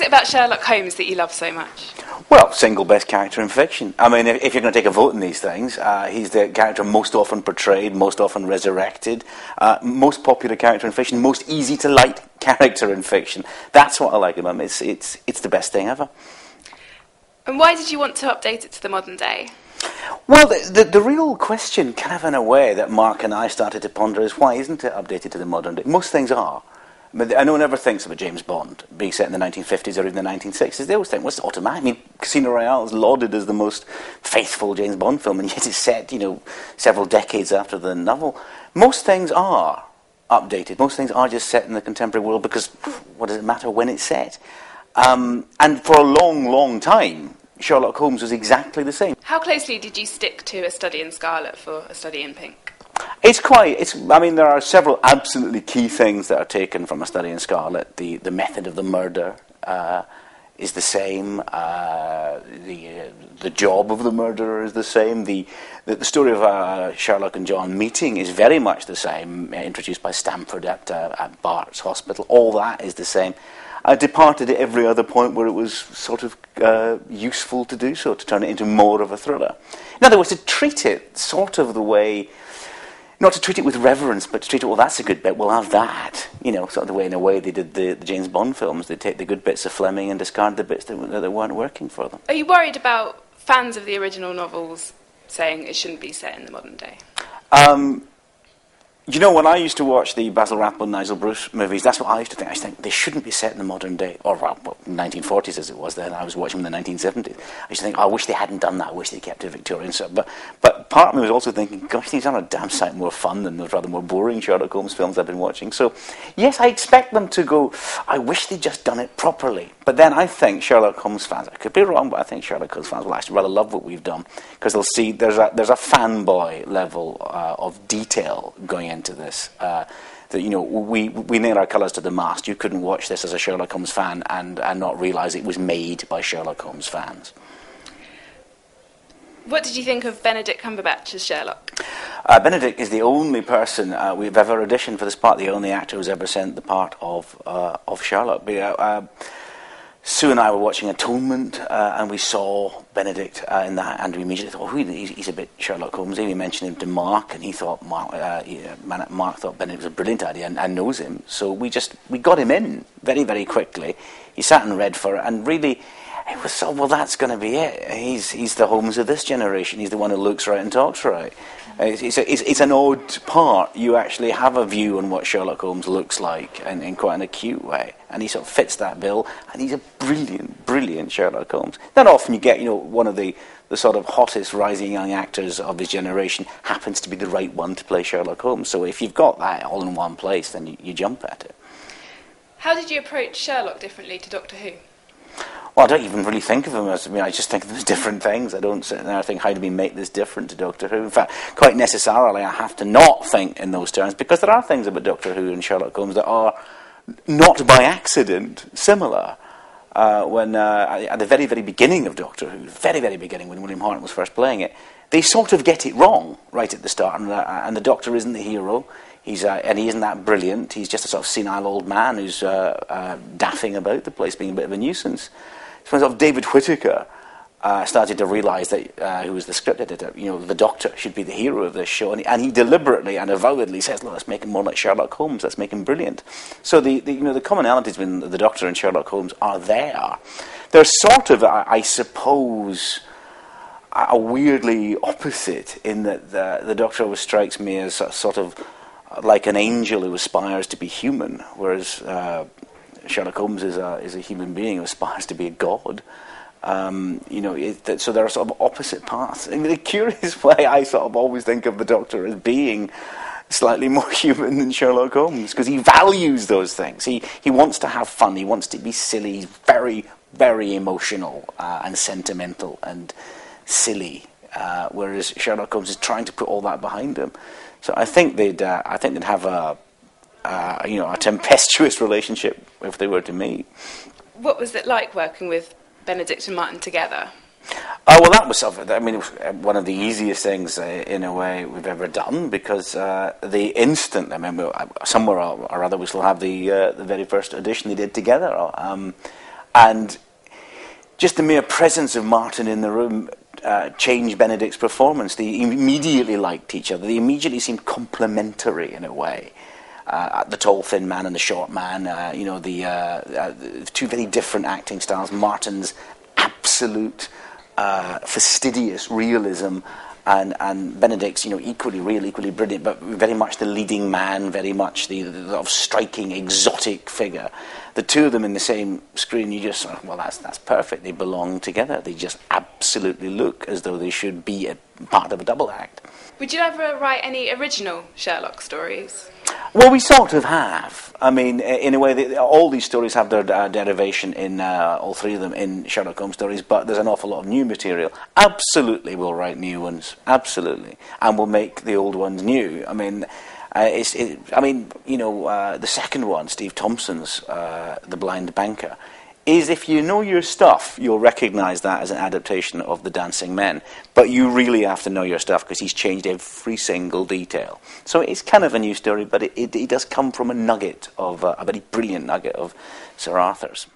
is it about Sherlock Holmes that you love so much? Well, single best character in fiction. I mean, if you're going to take a vote in these things, he's the character most often portrayed, most often resurrected, most popular character in fiction, most easy to like character in fiction. That's what I like about him. It's the best thing ever. And why did you want to update it to the modern day? Well, the real question, kind of in a way, that Mark and I started to ponder is why isn't it updated to the modern day? Most things are. I know one never thinks of a James Bond being set in the 1950s or even the 1960s. They always think, well, it's automatic. I mean, Casino Royale is lauded as the most faithful James Bond film, and yet it's set, several decades after the novel. Most things are updated. Most things are just set in the contemporary world because what does it matter when it's set? And for a long, long time, Sherlock Holmes was exactly the same. How closely did you stick to A Study in Scarlet for A Study in Pink? There are several absolutely key things that are taken from A Study in Scarlet. The method of the murder is the same. The job of the murderer is the same. The story of Sherlock and John meeting is very much the same, introduced by Stamford at Bart's hospital. All that is the same. I departed at every other point where it was sort of useful to do so, to turn it into more of a thriller. In other words, to treat it sort of the way... Not to treat it with reverence, but to treat it, well, that's a good bit, we'll have that. Sort of the way, in a way, they did the James Bond films. They take the good bits of Fleming and discard the bits that weren't working for them. Are you worried about fans of the original novels saying it shouldn't be set in the modern day? When I used to watch the Basil Rathbone, Nigel Bruce movies, that's what I used to think. I used to think they shouldn't be set in the modern day, or 1940s as it was then. I was watching them in the 1970s. I used to think, I wish they hadn't done that. I wish they kept it Victorian. But part of me was also thinking, gosh, these are a damn sight more fun than those rather more boring Sherlock Holmes films I've been watching. So, yes, I expect them to go, I wish they'd just done it properly. But then I think Sherlock Holmes fans, I could be wrong, but I think Sherlock Holmes fans will actually rather love what we've done, because they'll see there's a fanboy level of detail going into this. We nail our colours to the mast. You couldn't watch this as a Sherlock Holmes fan and not realise it was made by Sherlock Holmes fans. What did you think of Benedict Cumberbatch as Sherlock? Benedict is the only person we've ever auditioned for this part, the only actor who's ever sent the part of Sherlock. Sue and I were watching Atonement, and we saw Benedict in that, and we immediately thought, he's a bit Sherlock Holmes. We mentioned him to Mark, and he thought Mark thought Benedict was a brilliant idea and knows him. So we got him in very, very quickly. He sat and read for it, and really, it was so, well, that's going to be it. He's the Holmes of this generation. He's the one who looks right and talks right. It's an odd part. You actually have a view on what Sherlock Holmes looks like in quite an acute way. And he sort of fits that bill, and he's a brilliant, brilliant Sherlock Holmes. Not often you get, one of the sort of hottest rising young actors of his generation happens to be the right one to play Sherlock Holmes. So if you've got that all in one place, then you jump at it. How did you approach Sherlock differently to Doctor Who? Well, I don't even really think of them as, I just think of them as different things. I don't sit there and think, how do we make this different to Doctor Who? In fact, quite necessarily, I have to not think in those terms, because there are things about Doctor Who and Sherlock Holmes that are not by accident similar. When at the very, very beginning of Doctor Who, very, very beginning, when William Hartnell was first playing it, they sort of get it wrong right at the start, and the Doctor isn't the hero. And he isn't that brilliant. He's just a sort of senile old man who's daffing about the place, being a bit of a nuisance. So when sort of David Whittaker started to realise that, who was the script editor, the Doctor should be the hero of this show, and he deliberately and avowedly says, "Look, let's make him more like Sherlock Holmes. Let's make him brilliant." So the commonalities between the Doctor and Sherlock Holmes are there. They're sort of, I suppose, are weirdly opposite in that the Doctor always strikes me as sort of like an angel who aspires to be human, whereas Sherlock Holmes is a human being who aspires to be a god. So there are sort of opposite paths. In the curious way, I sort of always think of the Doctor as being slightly more human than Sherlock Holmes, because he values those things. He wants to have fun. He wants to be silly. He's very, very emotional and sentimental and silly, whereas Sherlock Holmes is trying to put all that behind him. So I think they'd have a tempestuous relationship if they were to meet. What was it like working with Benedict and Martin together? Well, that was it was one of the easiest things in a way we've ever done, because the instant, somewhere or other we still have the very first audition they did together. And just the mere presence of Martin in the room changed Benedict's performance. They immediately liked each other. They immediately seemed complementary in a way. The tall, thin man and the short man, the two very different acting styles. Martin's absolute fastidious realism, and Benedict's, equally real, equally brilliant, but very much the leading man, very much the sort of striking, exotic figure. The two of them in the same screen, you just, well, that's perfect. They belong together. They just absolutely look as though they should be a part of a double act. Would you ever write any original Sherlock stories? Well, we sort of have. I mean, in a way, all these stories have their derivation in, all three of them, in Sherlock Holmes stories, but there's an awful lot of new material. Absolutely, we'll write new ones. Absolutely. And we'll make the old ones new. I mean, the second one, Steve Thompson's The Blind Banker, is, if you know your stuff, you'll recognise that as an adaptation of The Dancing Men. But you really have to know your stuff, because he's changed every single detail. So it's kind of a new story, but it does come from a nugget of, a very brilliant nugget of Sir Arthur's.